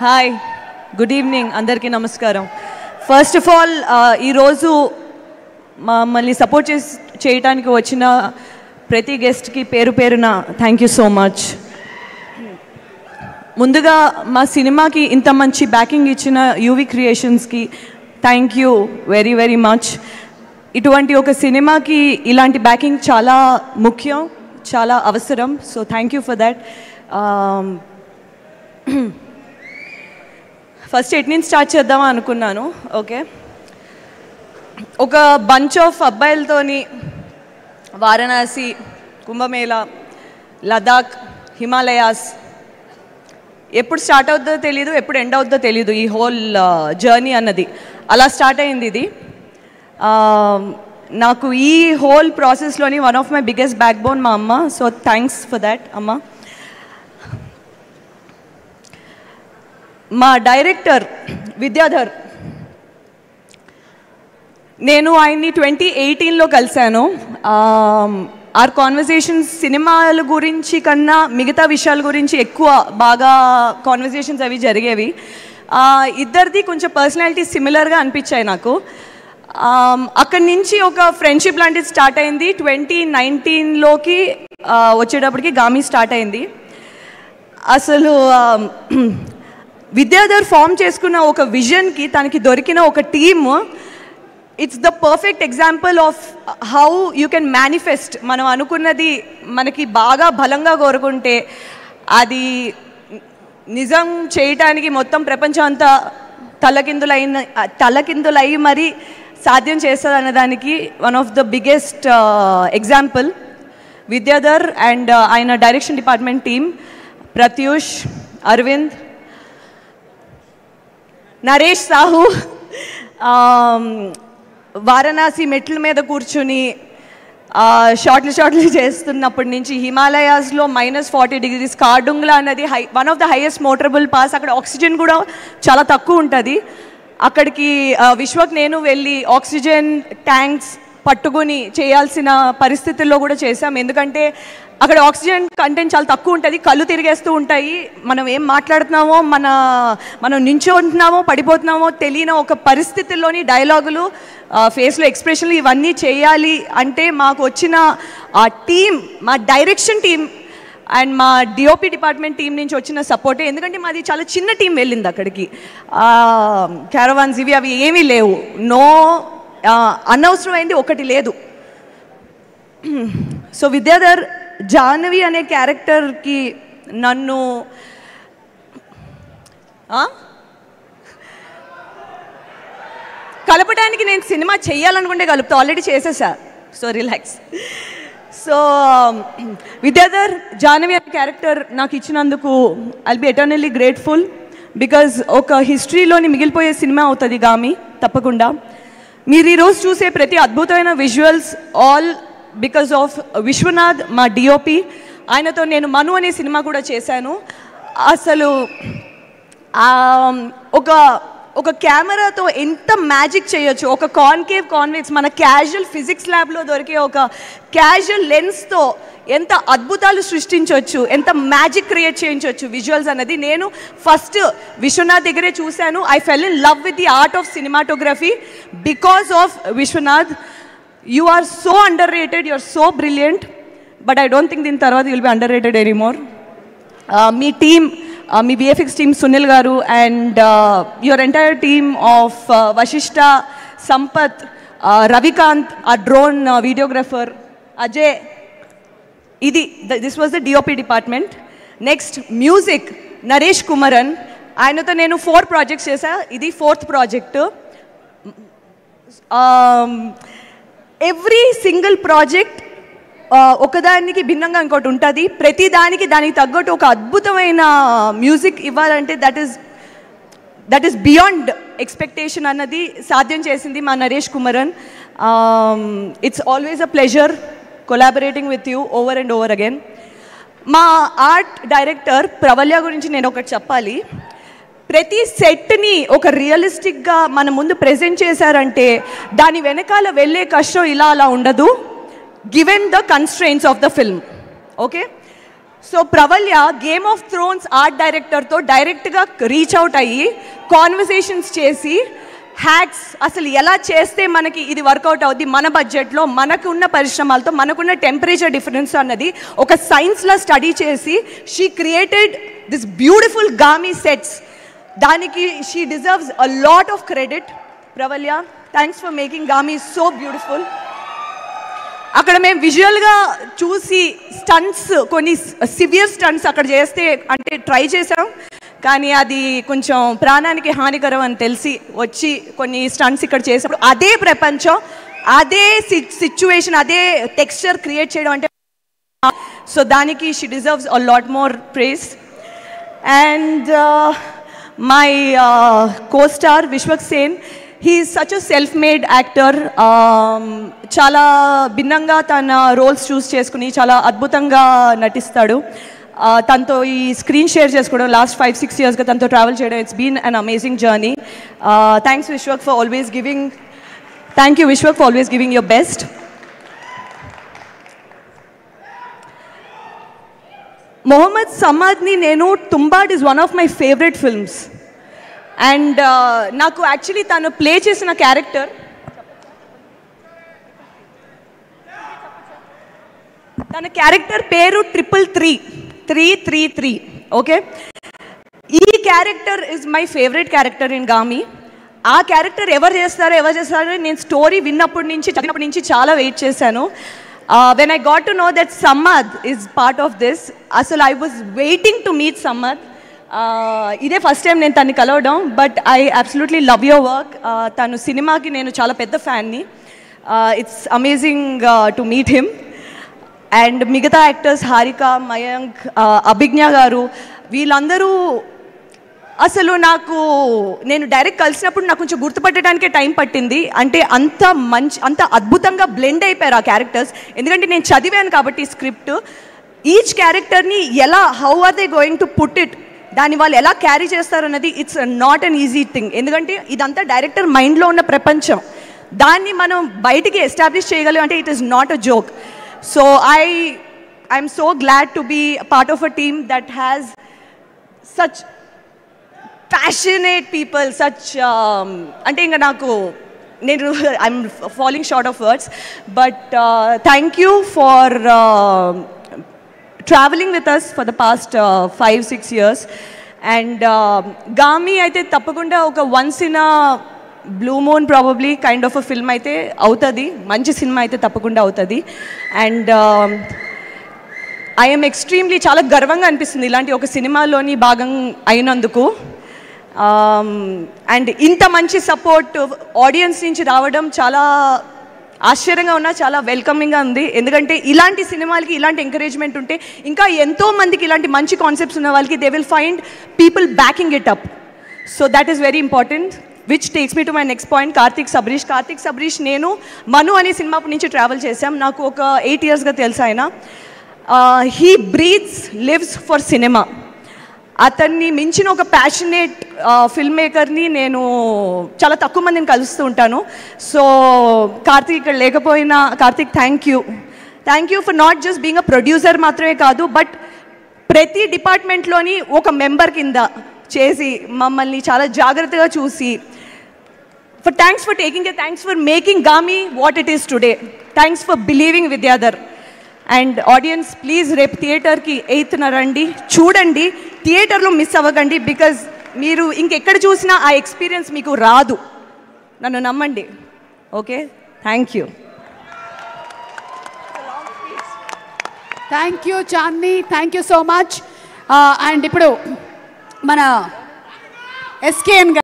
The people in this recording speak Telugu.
హాయ్, గుడ్ ఈవినింగ్, అందరికీ నమస్కారం. ఫస్ట్ ఆఫ్ ఆల్ ఈరోజు మమ్మల్ని సపోర్ట్ చేయడానికి వచ్చిన ప్రతి గెస్ట్కి పేరు పేరున థ్యాంక్ యూ సో మచ్. ముందుగా మా సినిమాకి ఇంత మంచి బ్యాకింగ్ ఇచ్చిన UV క్రియేషన్స్కి thank you very very much. ఇటువంటి ఒక సినిమాకి ఇలాంటి బ్యాకింగ్ చాలా ముఖ్యం, చాలా అవసరం. So thank you for that. First at నుంచి స్టార్ట్ చేద్దామా అనుకున్నాను. ఓకే, ఒక బంచ్ ఆఫ్ అబ్బాయిలతోని వారణాసి, కుంభమేళా, లదాఖ్, హిమాలయాస్, ఎప్పుడు స్టార్ట్ అవుతుందో తెలీదు, ఎప్పుడు ఎండ్ అవుతుందో తెలీదు ఈ హోల్ జర్నీ అన్నది. అలా స్టార్ట్ అయింది ఇది. నాకు ఈ హోల్ ప్రాసెస్లోని one of my biggest back bone మా అమ్మ. సో థ్యాంక్స్ ఫర్ దాట్ అమ్మ. మా డైరెక్టర్ విద్యాధర్, నేను ఆయన్ని 2018లో కలిశాను. ఆర్ కాన్వర్జేషన్స్ సినిమాల గురించి కన్నా మిగతా విషయాల గురించి ఎక్కువ బాగా కాన్వర్జేషన్స్ అవి జరిగేవి. ఇద్దరిది కొంచెం పర్సనాలిటీ సిమిలర్గా అనిపించాయి నాకు. అక్కడి నుంచి ఒక ఫ్రెండ్షిప్ లాంటిది స్టార్ట్ అయింది. 2019లోకి వచ్చేటప్పటికి గామి స్టార్ట్ అయింది. అసలు విద్యాధర్ ఫామ్ చేసుకున్న ఒక విజన్కి తనకి దొరికిన ఒక team, it's the perfect example of how you can manifest. మనం అనుకున్నది మనకి బాగా బలంగా కోరుకుంటే అది నిజం చేయటానికి మొత్తం ప్రపంచం అంతా తలకిందులై మరి సాధ్యం చేస్తుంది అన్నదానికి one of the biggest example Vidyadhar and ఆయన direction department team, Pratyush, Aravind, Naresh Sahu. Varanasi మెట్ల మీద కూర్చుని షార్ట్లు చేస్తున్నప్పటి నుంచి హిమాలయాస్లో -40 degrees కార్డుంగ్లా అన్నది one of the highest motorable pass. అక్కడ ఆక్సిజన్ కూడా చాలా తక్కువ ఉంటుంది. అక్కడికి విశ్వక్ నేను వెళ్ళి ఆక్సిజన్ ట్యాంక్స్ పట్టుకుని చేయాల్సిన పరిస్థితుల్లో కూడా చేశాం. ఎందుకంటే అక్కడ ఆక్సిజన్ కంటెంట్ చాలా తక్కువ ఉంటుంది, కళ్ళు తిరిగేస్తూ ఉంటాయి. మనం ఏం మాట్లాడుతున్నామో మనం నించుంటున్నామో పడిపోతున్నామో తెలియని ఒక పరిస్థితుల్లోని డైలాగులు, ఫేస్లో ఎక్స్ప్రెషన్లు ఇవన్నీ చేయాలి అంటే మాకు వచ్చిన ఆ టీం, మా డైరెక్షన్ టీం అండ్ మా డిఓపి డిపార్ట్మెంట్ టీం నుంచి వచ్చిన సపోర్టే. ఎందుకంటే మాది చాలా చిన్న టీం వెళ్ళింది అక్కడికి. క్యారవాన్స్ ఇవి అవి ఏమీ లేవు. అనవసరమైంది ఒకటి లేదు. సో విద్యాధర్ జాహ్నవి అనే క్యారెక్టర్కి నన్ను కలపడానికి నేను సినిమా చెయ్యాలనుకుంటే కలుపుతా, ఆల్రెడీ చేసేసా. So relax. So Vidyadhar Jahnavi అనే క్యారెక్టర్ నాకు ఇచ్చినందుకు I'll be eternally grateful. Because ఒక హిస్టరీలోని మిగిలిపోయే సినిమా అవుతుంది గామి తప్పకుండా. మీరు ఈరోజు చూసే ప్రతి అద్భుతమైన visuals all because of Vishwanath, మా డిఓపి. ఆయనతో నేను మను అనే సినిమా కూడా చేశాను. అసలు ఒక కెమెరాతో ఎంత మ్యాజిక్ చేయొచ్చు. ఒక కాన్కేవ్ కాన్వెక్స్, మన క్యాజువల్ ఫిజిక్స్ ల్యాబ్లో దొరికే ఒక క్యాజువల్ లెన్స్తో ఎంత అద్భుతాలు సృష్టించవచ్చు, ఎంత మ్యాజిక్ క్రియేట్ చేయించవచ్చు విజువల్స్ అన్నది నేను ఫస్ట్ విశ్వనాథ్ దగ్గరే చూశాను. I fell in love with the art of cinematography because of Vishwanath. You are so underrated, you are so brilliant, but I don't think din tarvata you will be underrated anymore. Me team, me VFX team Sunil garu and your entire team of Vashishta, Sampath, Ravikant, our drone videographer, Ajay. This was the DOP department. Next, music, Naresh Kumaran. ఆయనతో నేను 4 projects చేశా, ఇది 4th project. Every single project ఒకదానికి భిన్నంగా ఇంకోటి ఉంటుంది. ప్రతి దానికి తగ్గట్టు ఒక అద్భుతమైన మ్యూజిక్ ఇవ్వాలంటే దట్ ఈస్ బియాండ్ ఎక్స్పెక్టేషన్ అన్నది సాధ్యం చేసింది మా Naresh Kumaran. It's always a pleasure collaborating with you over and over again. మా ఆర్ట్ డైరెక్టర్ ప్రవల్య గురించి నేను ఒకటి చెప్పాలి. ప్రతి సెట్ని ఒక రియలిస్టిక్గా మన ముందు ప్రెజెంట్ చేశారంటే దాని వెనకాల వెళ్ళే కష్టం ఇలా అలా ఉండదు, given the constraints of the film. Okay, so Pravalya Game of Thrones art డైరెక్టర్తో డైరెక్ట్గా రీచ్ అవుట్ అయ్యి కాన్వర్సేషన్స్ చేసి హ్యాక్స్ అసలు ఎలా చేస్తే మనకి ఇది వర్కౌట్ అవుద్ది మన బడ్జెట్లో మనకున్న పరిశ్రమలతో మనకున్న టెంపరేచర్ డిఫరెన్స్ అన్నది ఒక సైన్స్లా స్టడీ చేసి she created this beautiful Gaami sets. దానికి she deserves a lot of credit. Pravalya, thanks for making Gaami so beautiful. అక్కడ మేము విజువల్గా చూసి స్టంట్స్, కొన్ని సివియర్ స్టంట్స్ అక్కడ చేస్తే అంటే ట్రై చేసాం, కానీ అది కొంచెం ప్రాణానికి హానికరం అని తెలిసి వచ్చి కొన్ని స్టంట్స్ ఇక్కడ చేసినప్పుడు అదే ప్రపంచం, అదే సిచ్యువేషన్, అదే టెక్స్చర్ క్రియేట్ చేయడం అంటే సో దానికి she deserves a lot more praise. And my co-star Vishwak Sen, he is such a self-made actor. చాలా భిన్నంగా తన రోల్స్ చూస్ చేసుకుని చాలా అద్భుతంగా నటిస్తాడు. తనతో ఈ స్క్రీన్ షేర్ చేసుకోవడం లాస్ట్ 5-6 yearsగా తనతో ట్రావెల్ చేయడం, it's been an amazing journey. Thanks Vishwak for always giving, thank you Vishwak for always giving your best. Mohammad సమాద్ని నేను Tumbbad is one of my favourite films. And నాకు యాక్చువల్లీ తను ప్లే చేసిన క్యారెక్టర్, తన క్యారెక్టర్ పేరు 333. ఓకే, ఈ character is my favourite character in Gaami. ఆ క్యారెక్టర్ ఎవరు చేస్తారో నేను స్టోరీ విన్నప్పటి నుంచి చదివినప్పటి నుంచి చాలా వెయిట్ చేశాను. When I got to know that Samad is part of this, అసలు I was waiting to meet Samad. ఇదే ఫస్ట్ టైం నేను తన్ని కలవడం, but I absolutely love your work. తను సినిమాకి నేను చాలా పెద్ద ఫ్యాన్ని. It's amazing to meet him. And మిగతా యాక్టర్స్ హారిక, మయాంక్, అభిజ్ఞ గారు, వీళ్ళందరూ అసలు నేను డైరెక్ట్ కలిసినప్పుడు నాకు కొంచెం గుర్తుపట్టడానికే టైం పట్టింది. అంటే అంత అద్భుతంగా బ్లెండ్ అయిపోయారు ఆ క్యారెక్టర్స్. ఎందుకంటే నేను చదివాను కాబట్టి స్క్రిప్ట్, ఈచ్ క్యారెక్టర్ని how are they going to put it, దాన్ని వాళ్ళు ఎలా క్యారీ చేస్తారన్నది it's not an easy thing. ఎందుకంటే ఇదంతా డైరెక్టర్ మైండ్లో ఉన్న ప్రపంచం, దాన్ని మనం బయటికి ఎస్టాబ్లిష్ చేయగలం అంటే it is not a joke. So I'm so glad to be part of a team that has such passionate people, such అంటే ఇంకా I'm falling short of words. But thank you for traveling with us for the past 5-6 years. And Gami aithe tappakunda oka once in a blue moon probably kind of a film aithe avutadi, manchi cinema aithe tappakunda avutadi. And I am extremely చాలా గర్వంగా అనిపిస్తుంది ఇలాంటి ఒక సినిమాలోని భాగం అయినందుకు. అండ్ ఇంత మంచి సపోర్ట్ ఆడియన్స్ నుంచి రావడం చాలా ఆశ్చర్యంగా ఉన్నా, చాలా వెల్కమింగ్గా ఉంది. ఎందుకంటే ఇలాంటి సినిమాలకి ఇలాంటి ఎంకరేజ్మెంట్ ఉంటే ఇంకా ఎంతో మందికి ఇలాంటి మంచి కాన్సెప్ట్స్ ఉన్న వాళ్ళకి they will find people backing it up. So that is very important, which takes me to my next point. Karthik Sabareesh నేను మను అనే సినిమా నుంచి ట్రావెల్ చేశాం. నాకు ఒక 8 yearsగా తెలుసు ఆయన. He breathes lives for cinema. అతన్ని మించిన ఒక ప్యాషనేట్ ఫిల్మ్ మేకర్ని నేను చాలా తక్కువ మందిని కలుస్తూ ఉంటాను. సో కార్తిక్ ఇక్కడ లేకపోయినా, Karthik thank you for not just being a producer మాత్రమే కాదు, బట్ ప్రతి డిపార్ట్మెంట్లోని ఒక మెంబర్ కింద చేసి మమ్మల్ని చాలా జాగ్రత్తగా చూసి, thanks for making గామీ what it is today. Thanks for believing Vidyadhar. And audience please రేపు థియేటర్కి 8th రండి, చూడండి, థియేటర్లో మిస్ అవ్వకండి. బికాజ్ మీరు ఇంకెక్కడ చూసినా ఆ ఎక్స్పీరియన్స్ మీకు రాదు, నన్ను నమ్మండి. Okay, thank you Chandini, thank you so much. And ఇప్పుడు మన SKN